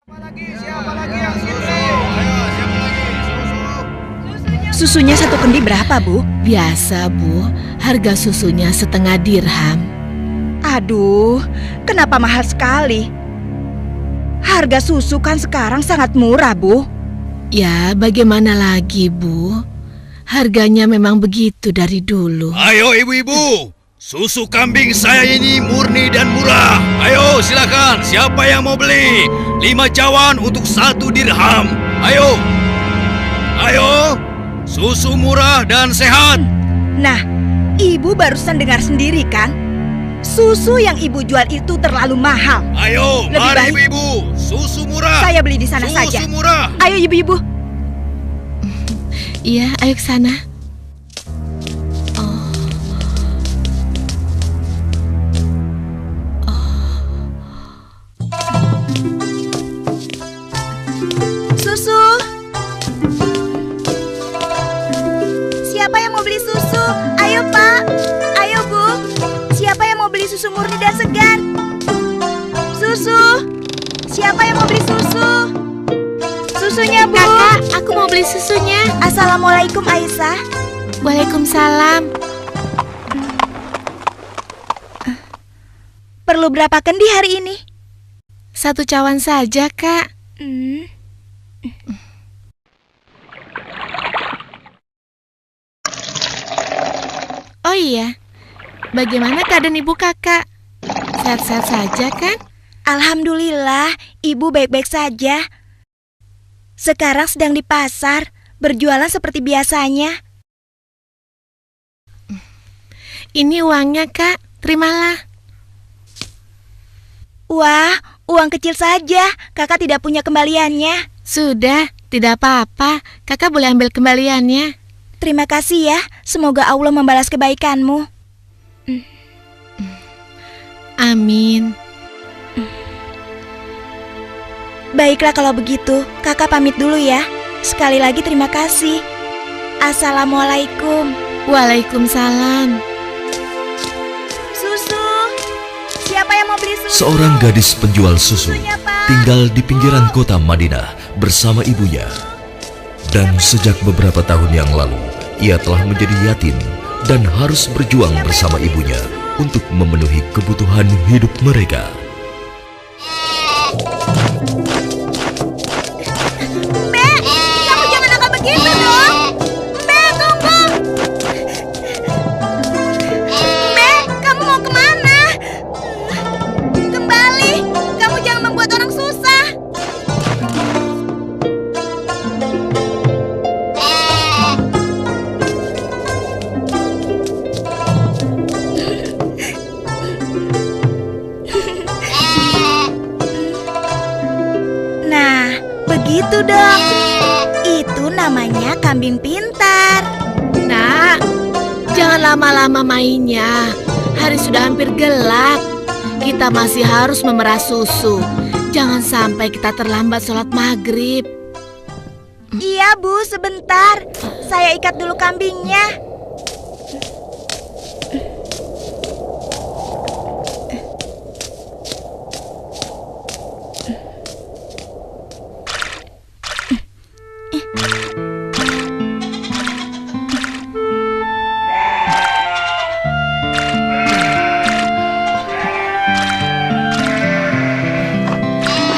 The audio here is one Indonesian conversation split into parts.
Siapa lagi yang sini? Ayo, siapa lagi? Susunya satu kendi berapa, Bu? Biasa, Bu. Harga susunya setengah dirham. Aduh, kenapa mahal sekali? Harga susu kan sekarang sangat murah, Bu. Ya, bagaimana lagi, Bu? Harganya memang begitu dari dulu. Ayo ibu-ibu, susu kambing saya ini murni dan murah. Ayo silakan, siapa yang mau beli? 5 cawan untuk 1 dirham. Ayo, ayo, susu murah dan sehat. Nah, Ibu barusan dengar sendiri kan? Susu yang Ibu jual itu terlalu mahal. Ayo, Lebih mari baik ibu-ibu, susu murah. saya beli di sana saja. Susu murah. Ayo Ibu-ibu. Iya, ayo ke sana. Susu. Siapa yang mau beli susu? Ayo Pak. Ayo Bu. Siapa yang mau beli susu murni dan segar? Susu. Siapa yang mau beli susu? Susunya Bu. Kakak, aku mau beli susunya. Assalamualaikum Aisyah. Waalaikumsalam. Perlu berapa kendi hari ini? 1 cawan saja, Kak. Oh iya, bagaimana keadaan ibu kakak? Sehat-sehat saja kan? Alhamdulillah, Ibu baik-baik saja. Sekarang sedang di pasar, berjualan seperti biasanya. Ini uangnya, Kak. Terimalah. Wah, uang kecil saja. Kakak tidak punya kembaliannya. Sudah, tidak apa-apa. Kakak boleh ambil kembaliannya. Terima kasih ya. Semoga Allah membalas kebaikanmu. Amin. Baiklah kalau begitu, kakak pamit dulu ya. Sekali lagi terima kasih. Assalamualaikum. Waalaikumsalam. Susu. Siapa yang mau beli susu? Seorang gadis penjual susu Susunya, Pak. tinggal di pinggiran kota Madinah bersama ibunya. Dan sejak beberapa tahun yang lalu, ia telah menjadi yatim dan harus berjuang bersama ibunya untuk memenuhi kebutuhan hidup mereka. Mbak, kamu jangan nakal begitu dong. Mbak, tunggu. Mbak, kamu mau kemana? Kembali, kamu jangan membuat orang susah. Nah, begitu dong. Itu namanya kambing pintar. Nak, jangan lama-lama mainnya. Hari sudah hampir gelap. Kita masih harus memerah susu. Jangan sampai kita terlambat sholat maghrib. Iya Bu, sebentar. Saya ikat dulu kambingnya.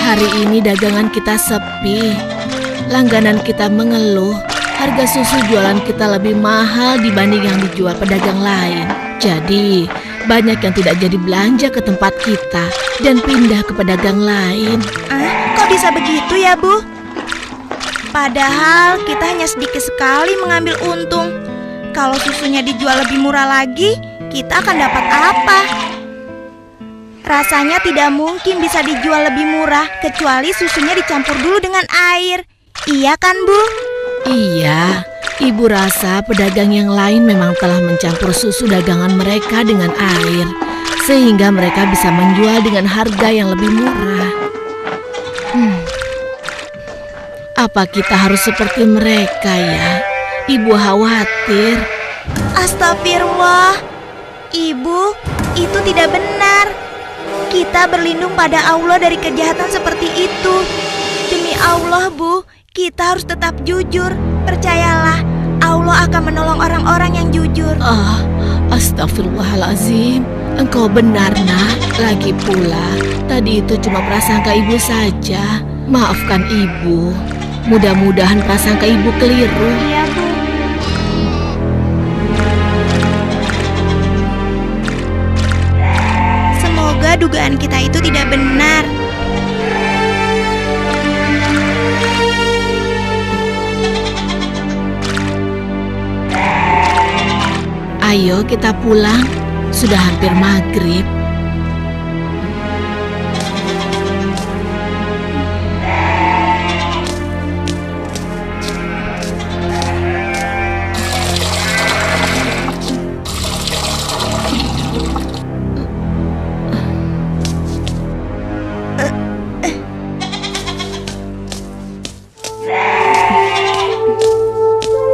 Hari ini dagangan kita sepi. Langganan kita mengeluh. Harga susu jualan kita lebih mahal dibanding yang dijual pedagang lain. Jadi, banyak yang tidak jadi belanja ke tempat kita dan pindah ke pedagang lain. Kok bisa begitu ya Bu? Padahal kita hanya sedikit sekali mengambil untung. Kalau susunya dijual lebih murah lagi, kita akan dapat apa? Rasanya tidak mungkin bisa dijual lebih murah kecuali susunya dicampur dulu dengan air. Iya kan Bu? Iya, ibu rasa pedagang yang lain memang telah mencampur susu dagangan mereka dengan air, sehingga mereka bisa menjual dengan harga yang lebih murah. Apa kita harus seperti mereka ya? Ibu khawatir. Astagfirullah. Ibu, itu tidak benar. Kita berlindung pada Allah dari kejahatan seperti itu. Allah, Bu. Kita harus tetap jujur. Percayalah, Allah akan menolong orang-orang yang jujur. Astagfirullahalazim. Engkau benar, Nak. Lagi pula, tadi itu cuma prasangka ibu saja. Maafkan ibu. Mudah-mudahan prasangka ibu keliru. Iya, Bu. Semoga dugaan kita itu tidak benar. Ayo kita pulang. Sudah hampir maghrib.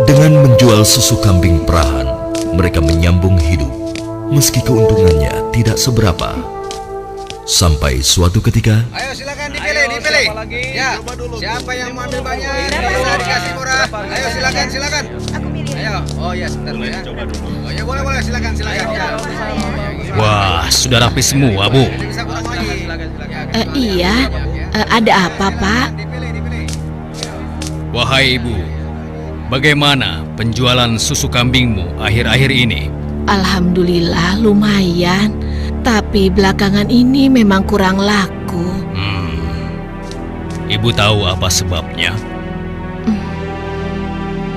Dengan menjual susu kambing perahan, mereka menyambung hidup, meski keuntungannya tidak seberapa. Sampai suatu ketika, Ayo silakan dipilih. Ya, siapa yang mau ambil banyak bisa dikasih murah. Ayo silakan. Aku milih. Ayo, oh ya sebentar dulu ya. Oh ya boleh silakan ya. Wah, sudah rapi semua, Bu. Bisa kurang lagi. Iya, ada apa, Pak? Dipilih. Wahai Ibu, bagaimana penjualan susu kambingmu akhir-akhir ini? Alhamdulillah lumayan, tapi belakangan ini memang kurang laku. Ibu tahu apa sebabnya?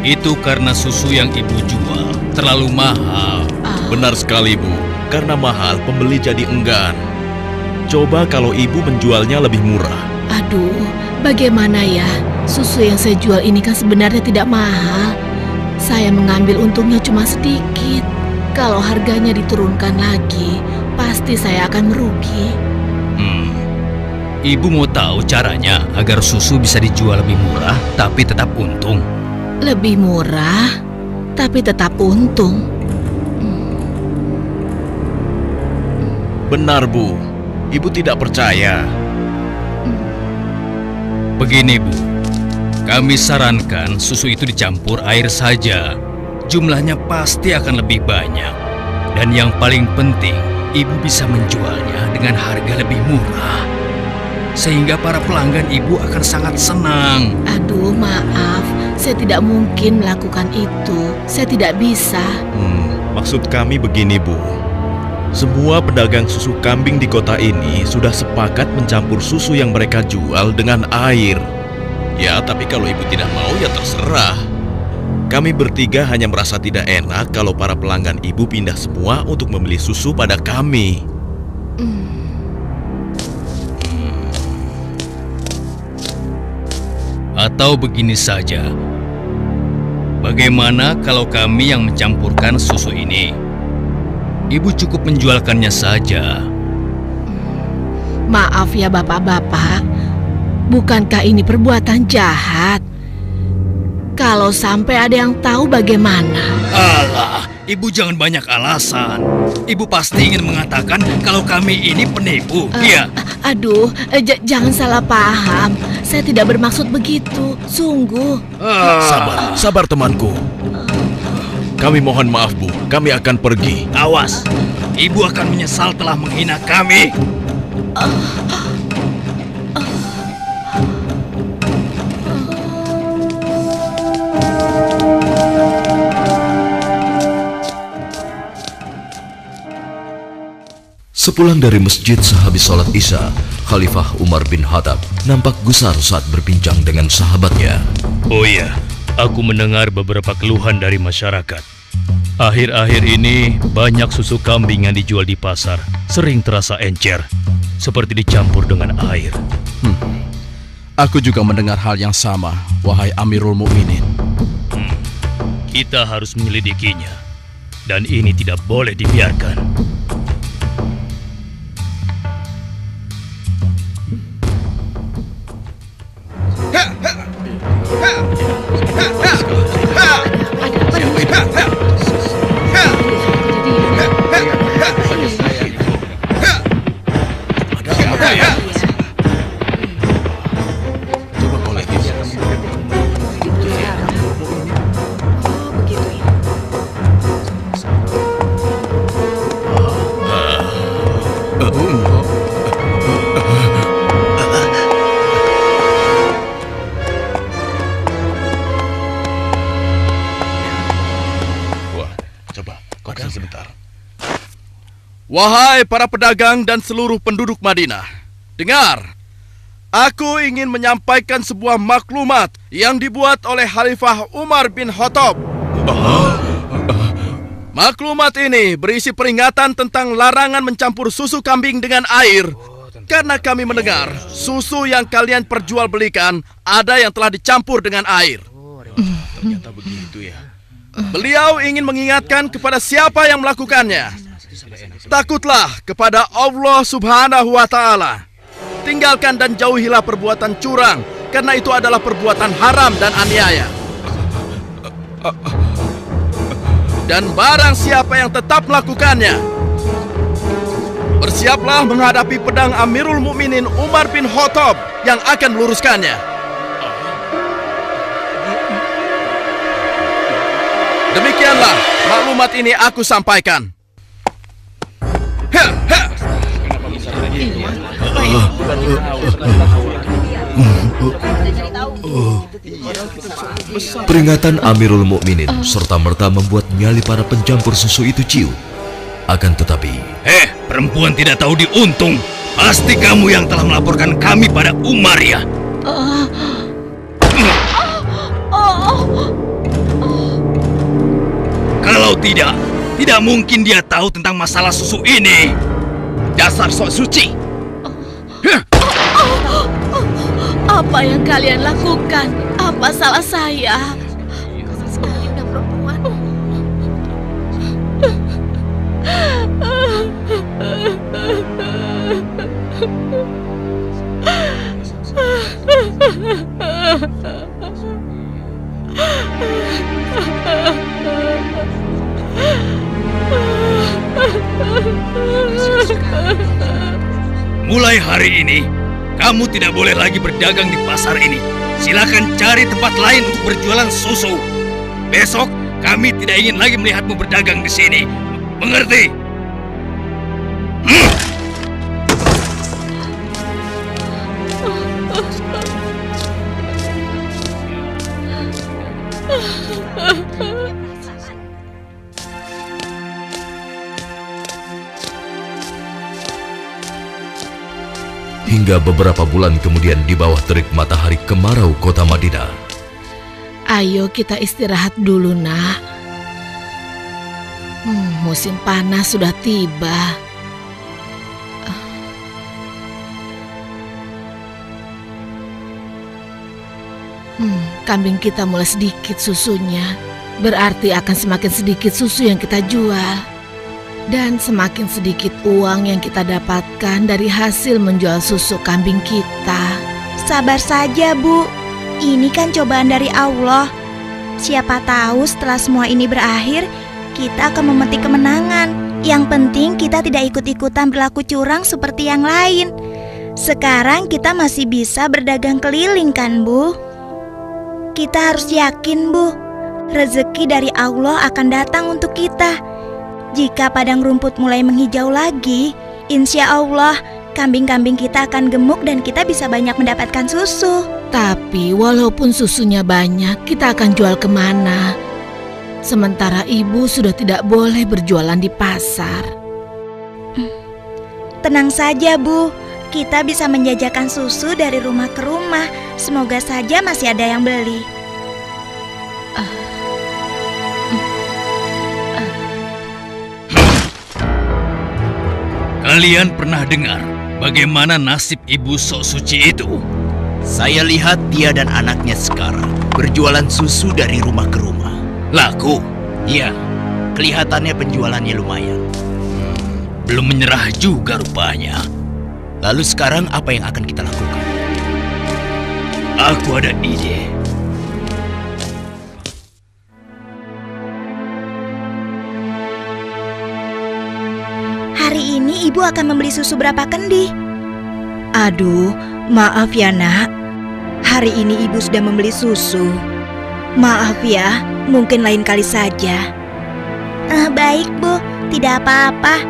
Itu karena susu yang Ibu jual terlalu mahal. Benar sekali, Bu. Karena mahal, pembeli jadi enggan. Coba kalau ibu menjualnya lebih murah. Aduh, bagaimana ya? Susu yang saya jual ini kan sebenarnya tidak mahal. Saya mengambil untungnya cuma sedikit. Kalau harganya diturunkan lagi, pasti saya akan merugi. Ibu mau tahu caranya agar susu bisa dijual lebih murah tapi tetap untung? Lebih murah, tapi tetap untung. Benar, Bu. Ibu tidak percaya. Begini, Bu. Kami sarankan susu itu dicampur air saja. Jumlahnya pasti akan lebih banyak. Dan yang paling penting, Ibu bisa menjualnya dengan harga lebih murah. Sehingga para pelanggan Ibu akan sangat senang. Aduh, maaf. Saya tidak mungkin melakukan itu. Saya tidak bisa. Maksud kami begini, Bu. Semua pedagang susu kambing di kota ini sudah sepakat mencampur susu yang mereka jual dengan air. Ya, tapi kalau ibu tidak mau ya terserah. Kami bertiga hanya merasa tidak enak kalau para pelanggan ibu pindah semua untuk membeli susu pada kami. Atau begini saja. Bagaimana kalau kami yang mencampurkan susu ini? Ibu cukup menjualkannya saja. Maaf ya bapak-bapak, bukankah ini perbuatan jahat? Kalau sampai ada yang tahu bagaimana? Alah, Ibu jangan banyak alasan. Ibu pasti ingin mengatakan kalau kami ini penipu, iya? Aduh, jangan salah paham. Saya tidak bermaksud begitu, sungguh. Sabar temanku. Kami mohon maaf, Bu. Kami akan pergi. Awas, Ibu akan menyesal telah menghina kami. sepulang dari masjid sehabis sholat Isya, Khalifah Umar bin Khattab nampak gusar saat berbincang dengan sahabatnya. Oh iya, aku mendengar beberapa keluhan dari masyarakat. Akhir-akhir ini banyak susu kambing yang dijual di pasar sering terasa encer, seperti dicampur dengan air. Aku juga mendengar hal yang sama, wahai Amirul Mukminin. Kita harus menyelidikinya, dan ini tidak boleh dibiarkan. Coba kau lihat Wahai para pedagang dan seluruh penduduk Madinah, dengar. Aku ingin menyampaikan sebuah maklumat yang dibuat oleh Khalifah Umar bin Khattab. Maklumat ini berisi peringatan tentang larangan mencampur susu kambing dengan air. Karena kami mendengar susu yang kalian perjualbelikan ada yang telah dicampur dengan air. Ternyata begitu ya. Beliau ingin mengingatkan kepada siapa yang melakukannya. Takutlah kepada Allah Subhanahu wa Ta'ala. Tinggalkan dan jauhilah perbuatan curang, karena itu adalah perbuatan haram dan aniaya. Dan barang siapa yang tetap melakukannya, bersiaplah menghadapi pedang Amirul Mukminin Umar bin Khattab yang akan meluruskannya. Demikianlah maklumat ini aku sampaikan. Peringatan Amirul Mukminin serta-merta membuat nyali para pencampur susu itu ciut. Akan tetapi, Perempuan tidak tahu diuntung. Pasti kamu yang telah melaporkan kami pada Umar ya. Kalau tidak mungkin dia tahu tentang masalah susu ini. Dasar sok suci. Apa yang kalian lakukan? Apa salah saya? Kasar sekali udah perempuan. Mulai hari ini, kamu tidak boleh lagi berdagang di pasar ini. Silakan cari tempat lain untuk berjualan susu. Besok, kami tidak ingin lagi melihatmu berdagang di sini. Mengerti? hingga beberapa bulan kemudian di bawah terik matahari kemarau kota Madinah. Ayo kita istirahat dulu, nak. Musim panas sudah tiba. Kambing kita mulai sedikit susunya. Berarti akan semakin sedikit susu yang kita jual. Dan semakin sedikit uang yang kita dapatkan dari hasil menjual susu kambing kita. Sabar saja, Bu. Ini kan cobaan dari Allah. Siapa tahu setelah semua ini berakhir, kita akan memetik kemenangan. Yang penting kita tidak ikut-ikutan berlaku curang seperti yang lain. Sekarang kita masih bisa berdagang keliling kan, Bu? Kita harus yakin, Bu. Rezeki dari Allah akan datang untuk kita. Jika padang rumput mulai menghijau lagi, insya Allah kambing-kambing kita akan gemuk dan kita bisa banyak mendapatkan susu. Tapi walaupun susunya banyak, kita akan jual kemana? Sementara ibu sudah tidak boleh berjualan di pasar. Tenang saja, Bu. Kita bisa menjajakan susu dari rumah ke rumah. Semoga saja masih ada yang beli. Kalian pernah dengar bagaimana nasib ibu sok suci itu? Saya lihat dia dan anaknya sekarang berjualan susu dari rumah ke rumah. Laku? Ya, kelihatannya penjualannya lumayan. Belum menyerah juga rupanya. Lalu sekarang apa yang akan kita lakukan? Aku ada ide. Hari ini ibu akan membeli susu berapa kendi? Aduh, maaf ya nak. Hari ini ibu sudah membeli susu. Maaf ya, mungkin lain kali saja. Baik, Bu. Tidak apa-apa.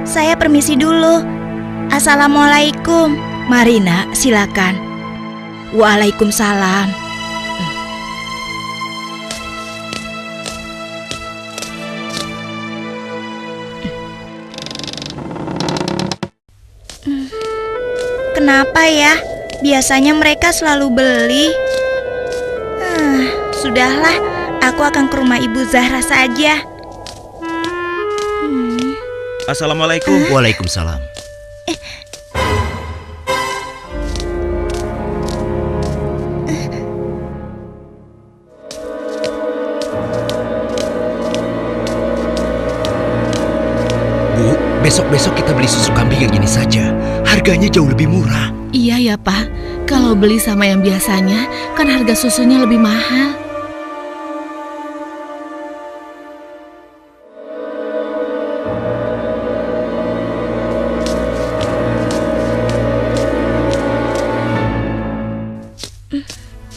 Saya permisi dulu. Assalamualaikum. Mari nak, silakan. Waalaikumsalam. Kenapa ya? Biasanya mereka selalu beli. Sudahlah, aku akan ke rumah Ibu Zahra saja. Assalamualaikum. Waalaikumsalam. Bu, besok-besok kita beli susu kambing yang ini saja. Harganya jauh lebih murah. Iya ya, Pak. Kalau beli sama yang biasanya, kan harga susunya lebih mahal.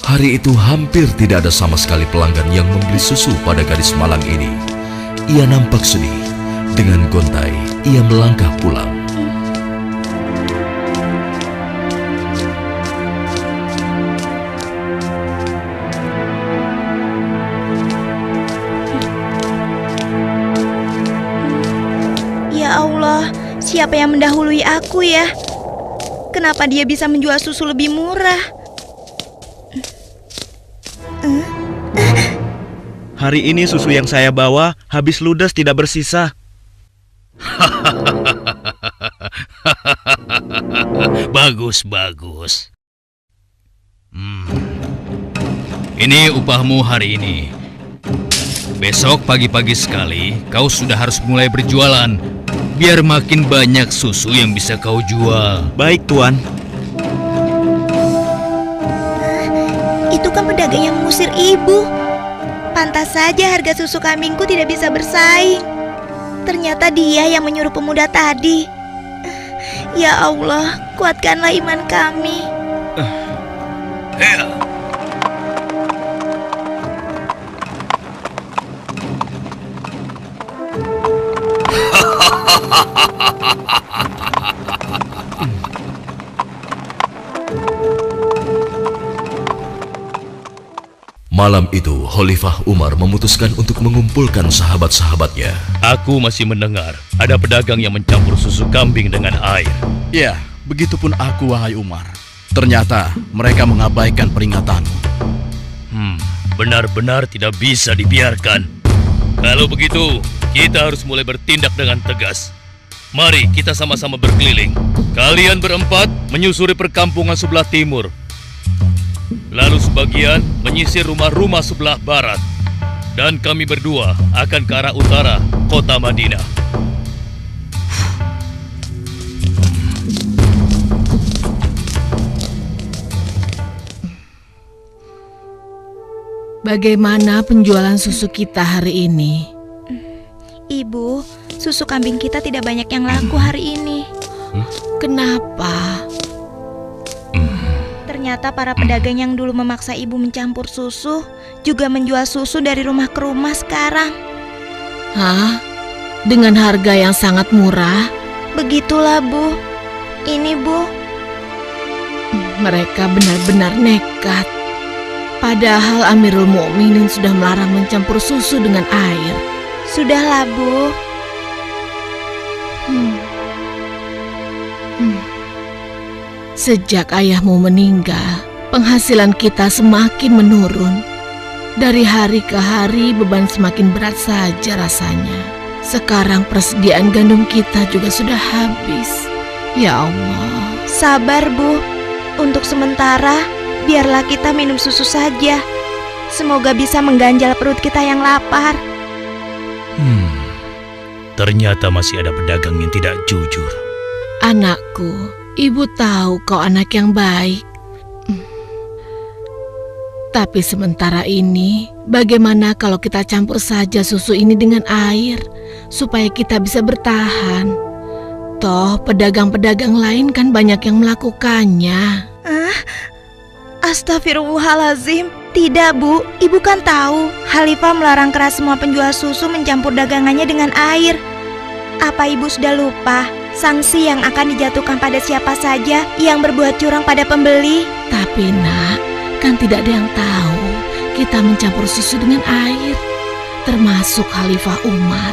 Hari itu hampir tidak ada sama sekali pelanggan yang membeli susu pada gadis malang ini. Ia nampak sedih. Dengan gontai, ia melangkah pulang. Ya Allah, siapa yang mendahului aku ya? Kenapa dia bisa menjual susu lebih murah? Hari ini susu yang saya bawa habis ludes tidak bersisa. Bagus. Ini upahmu hari ini. Besok pagi-pagi sekali kau sudah harus mulai berjualan, biar makin banyak susu yang bisa kau jual. Baik, Tuan. Itu kan pedagang yang mengusir ibu. Pantas saja harga susu kambingku tidak bisa bersaing. Ternyata dia yang menyuruh pemuda tadi. Ya Allah, kuatkanlah iman kami. Malam itu, Khalifah Umar memutuskan untuk mengumpulkan sahabat-sahabatnya. Aku masih mendengar ada pedagang yang mencampur susu kambing dengan air. Ya, begitupun aku, wahai Umar. Ternyata mereka mengabaikan peringatanmu. Benar-benar tidak bisa dibiarkan. Kalau begitu, kita harus mulai bertindak dengan tegas. Mari kita sama-sama berkeliling. Kalian berempat menyusuri perkampungan sebelah timur. Lalu sebagian menyisir rumah-rumah sebelah barat. Dan kami berdua akan ke arah utara, kota Madinah. Bagaimana penjualan susu kita hari ini? Ibu, susu kambing kita tidak banyak yang laku hari ini. Kenapa? Ternyata para pedagang yang dulu memaksa ibu mencampur susu juga menjual susu dari rumah ke rumah sekarang. Hah? Dengan harga yang sangat murah? Begitulah, Bu. Ini, Bu. Mereka benar-benar nekat. Padahal Amirul Mukminin sudah melarang mencampur susu dengan air. Sudahlah, Bu. Sejak ayahmu meninggal, penghasilan kita semakin menurun. Dari hari ke hari beban semakin berat saja rasanya. Sekarang persediaan gandum kita juga sudah habis. Ya Allah. Sabar, Bu. Untuk sementara, biarlah kita minum susu saja. Semoga bisa mengganjal perut kita yang lapar. Ternyata masih ada pedagang yang tidak jujur. Anakku, ibu tahu kau anak yang baik. Tapi sementara ini, bagaimana kalau kita campur saja susu ini dengan air, supaya kita bisa bertahan? Toh, pedagang-pedagang lain kan banyak yang melakukannya. Astagfirullahalazim. Tidak, Bu. Ibu kan tahu Khalifah melarang keras semua penjual susu mencampur dagangannya dengan air. Apa ibu sudah lupa sanksi yang akan dijatuhkan pada siapa saja yang berbuat curang pada pembeli? Tapi nak, kan tidak ada yang tahu kita mencampur susu dengan air, termasuk Khalifah Umar.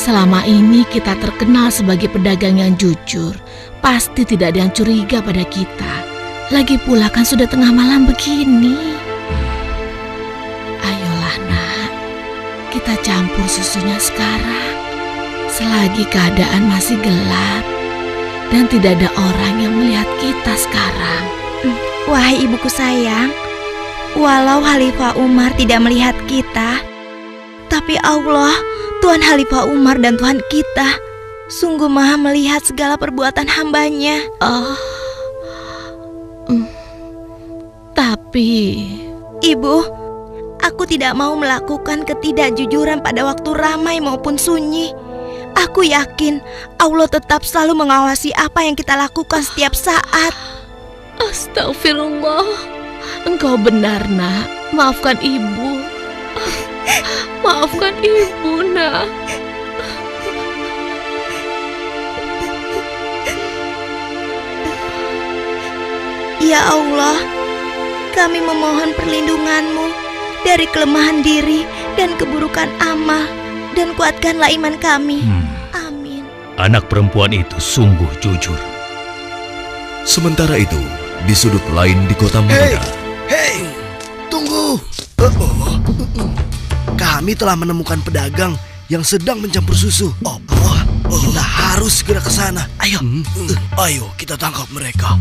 Selama ini kita terkenal sebagai pedagang yang jujur. Pasti tidak ada yang curiga pada kita. Lagi pula kan sudah tengah malam begini. Ayolah nak, kita campur susunya sekarang. Selagi keadaan masih gelap dan tidak ada orang yang melihat kita sekarang. Wahai ibuku sayang, walau Khalifah Umar tidak melihat kita, tapi Allah, Tuhan Khalifah Umar dan Tuhan kita, sungguh maha melihat segala perbuatan hambanya. Tapi Ibu, aku tidak mau melakukan ketidakjujuran pada waktu ramai maupun sunyi. Aku yakin Allah tetap selalu mengawasi apa yang kita lakukan setiap saat. Astagfirullah, engkau benar nak. Maafkan ibu. Maafkan ibu nak. Ya Allah, kami memohon perlindungan-Mu dari kelemahan diri dan keburukan amal, dan kuatkanlah iman kami. Amin. Anak perempuan itu sungguh jujur. Sementara itu, di sudut lain di kota Madinah. Hei, tunggu. Kami telah menemukan pedagang yang sedang mencampur susu. Kita harus segera ke sana. Ayo kita tangkap mereka.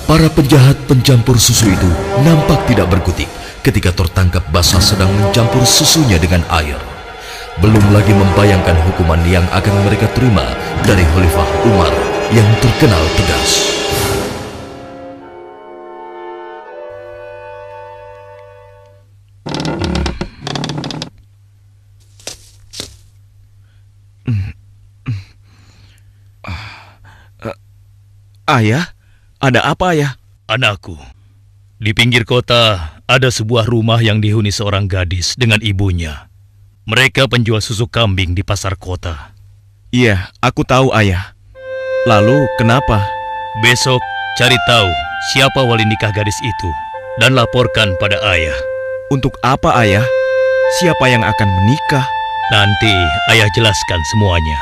Para penjahat pencampur susu itu nampak tidak berkutik ketika tertangkap basah sedang mencampur susunya dengan air. Belum lagi membayangkan hukuman yang akan mereka terima dari Khalifah Umar yang terkenal tegas. Ayah? Ada apa ya? Anakku, di pinggir kota ada sebuah rumah yang dihuni seorang gadis dengan ibunya. Mereka penjual susu kambing di pasar kota. Iya, aku tahu ayah. Lalu kenapa? Besok cari tahu siapa wali nikah gadis itu dan laporkan pada ayah. Untuk apa ayah? Siapa yang akan menikah? Nanti ayah jelaskan semuanya.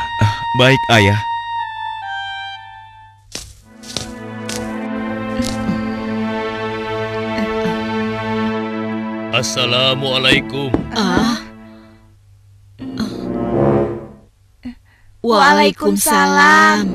Baik ayah. Assalamualaikum. Waalaikumsalam.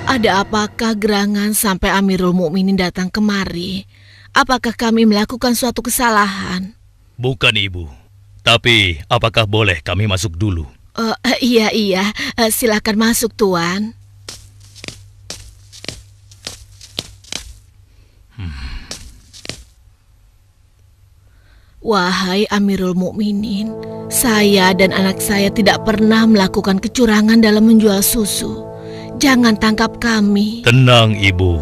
Ada apakah gerangan sampai Amirul Mukminin datang kemari? Apakah kami melakukan suatu kesalahan? Bukan ibu. Tapi apakah boleh kami masuk dulu? Iya, silakan masuk tuan. Wahai Amirul Mukminin, saya dan anak saya tidak pernah melakukan kecurangan dalam menjual susu. Jangan tangkap kami. Tenang ibu.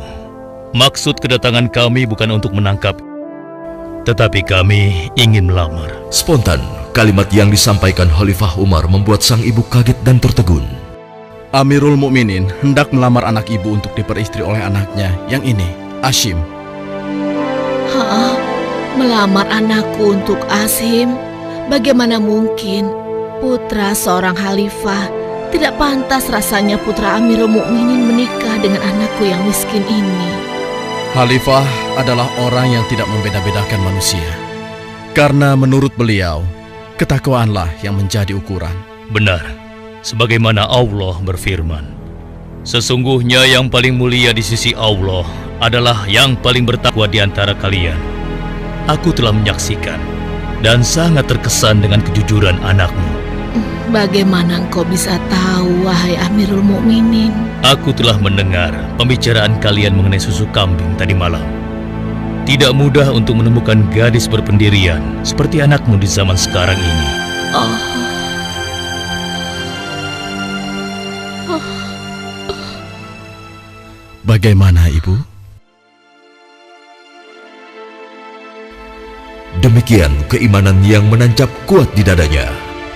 Maksud kedatangan kami bukan untuk menangkap, tetapi kami ingin melamar. Spontan, kalimat yang disampaikan Khalifah Umar membuat sang ibu kaget dan tertegun. Amirul Mukminin hendak melamar anak ibu untuk diperistri oleh anaknya yang ini, Ashim. Melamar anakku untuk Ashim? Bagaimana mungkin? Putra seorang khalifah. Tidak pantas rasanya putra Amirul Mukminin menikah dengan anakku yang miskin ini. Khalifah adalah orang yang tidak membeda-bedakan manusia. Karena menurut beliau, ketakwaanlah yang menjadi ukuran. Benar, sebagaimana Allah berfirman, sesungguhnya yang paling mulia di sisi Allah adalah yang paling bertakwa di antara kalian. Aku telah menyaksikan dan sangat terkesan dengan kejujuran anakmu. Bagaimana engkau bisa tahu, wahai Amirul Mukminin? Aku telah mendengar pembicaraan kalian mengenai susu kambing tadi malam. Tidak mudah untuk menemukan gadis berpendirian seperti anakmu di zaman sekarang ini. Bagaimana, Ibu? Demikian keimanan yang menancap kuat di dadanya.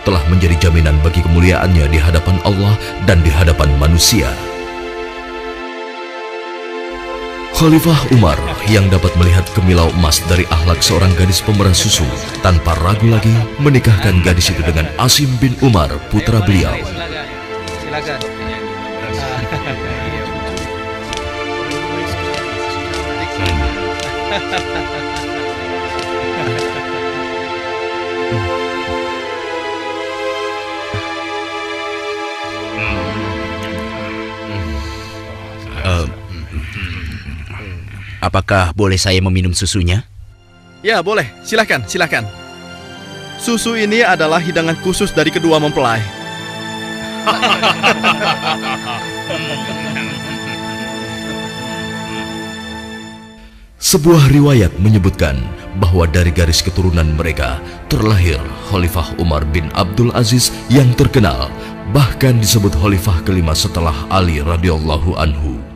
telah menjadi jaminan bagi kemuliaannya di hadapan Allah dan di hadapan manusia. Khalifah Umar yang dapat melihat kemilau emas dari akhlak seorang gadis pemerah susu, tanpa ragu lagi menikahkan gadis itu dengan Asim bin Umar, putra beliau. Silakan. Apakah boleh saya meminum susunya? Ya, boleh. Silakan, silakan. Susu ini adalah hidangan khusus dari kedua mempelai. Sebuah riwayat menyebutkan bahwa dari garis keturunan mereka terlahir Khalifah Umar bin Abdul Aziz yang terkenal, bahkan disebut khalifah kelima setelah Ali radhiyallahu anhu.